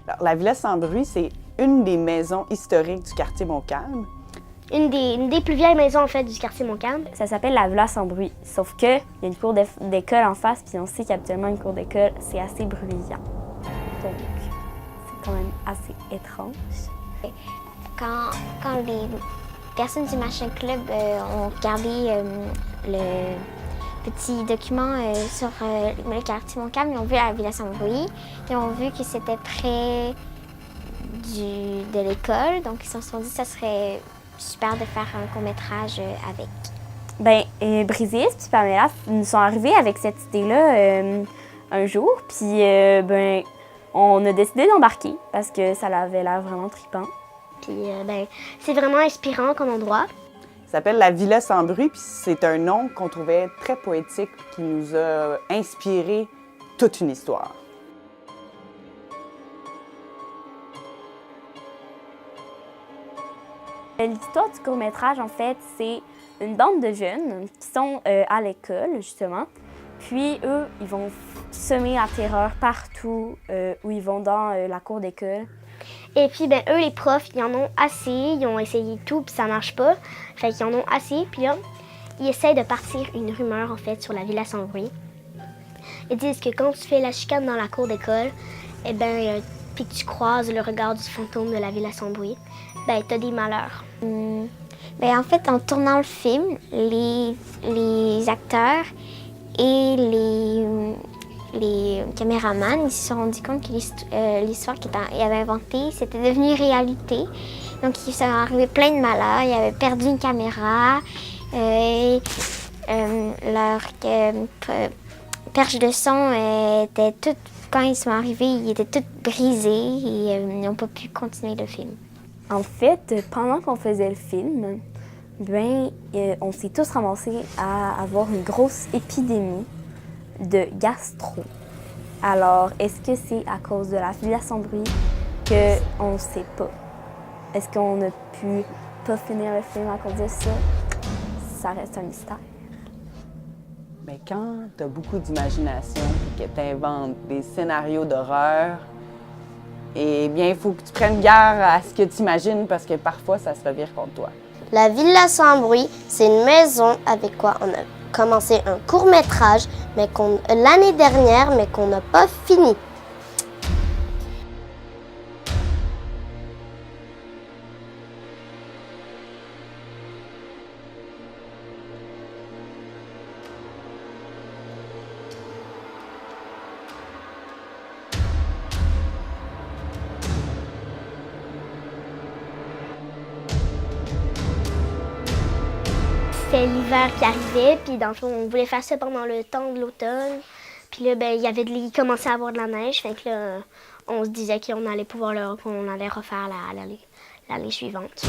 Alors, la Villa Sans Bruit, c'est une des maisons historiques du quartier Montcalm. Une des plus vieilles maisons en fait du quartier Montcalm. Ça s'appelle la Villa Sans Bruit, sauf qu'il y a une cour d'école en face, puis on sait qu'habituellement une cour d'école, c'est assez bruyant. Donc, c'est quand même assez étrange. Quand les personnes du Machin Club ont regardé le petit document sur le quartier Montcalm, ils ont vu la Villa Sans Bruit, ils ont vu que c'était près de l'école, donc ils se sont dit que ça serait super de faire un court-métrage avec. Ben, Brisis puis Pamela nous sont arrivés avec cette idée-là un jour, puis ben, on a décidé d'embarquer parce que ça avait l'air vraiment trippant. Puis ben, c'est vraiment inspirant comme endroit. Ça s'appelle la Villa Sans Bruit, puis c'est un nom qu'on trouvait très poétique, qui nous a inspiré toute une histoire. L'histoire du court-métrage, en fait, c'est une bande de jeunes qui sont à l'école, justement. Puis, eux, ils vont semer la terreur partout où ils vont dans la cour d'école. Et puis, ben, eux, les profs, ils en ont assez. Ils ont essayé tout, puis ça marche pas. Fait qu'ils en ont assez. Puis là, ils essayent de partir une rumeur, en fait, sur la Villa Sans Bruit. Ils disent que quand tu fais la chicane dans la cour d'école, eh ben, puis que tu croises le regard du fantôme de la Villa Sans Bruit, ben, t'as des malheurs. Ben, en fait, en tournant le film, les acteurs et les caméramans, ils se sont rendus compte que l'histoire qu'ils avaient inventée, c'était devenu réalité. Donc, ils sont arrivés plein de malheurs. Ils avaient perdu une caméra. Leur perche de son était toute... Quand ils sont arrivés, ils étaient toutes brisées et ils n'ont pas pu continuer le film. En fait, pendant qu'on faisait le film, ben, on s'est tous ramassés à avoir une grosse épidémie de gastro. Alors, est-ce que c'est à cause de la Villa Sans Bruit qu'on ne sait pas? Est-ce qu'on a pu pas finir le film à cause de ça? Ça reste un mystère. Mais quand tu as beaucoup d'imagination et que tu inventes des scénarios d'horreur, eh bien, il faut que tu prennes garde à ce que tu imagines parce que parfois, ça se revire contre toi. La Villa Sans Bruit, c'est une maison avec quoi on a commencé un court-métrage l'année dernière, mais qu'on n'a pas fini. C'était l'hiver qui arrivait, puis dans le fond, on voulait faire ça pendant le temps de l'automne. Puis là, ben, il commençait à avoir de la neige, fait que là, on se disait qu'on allait refaire l'année suivante.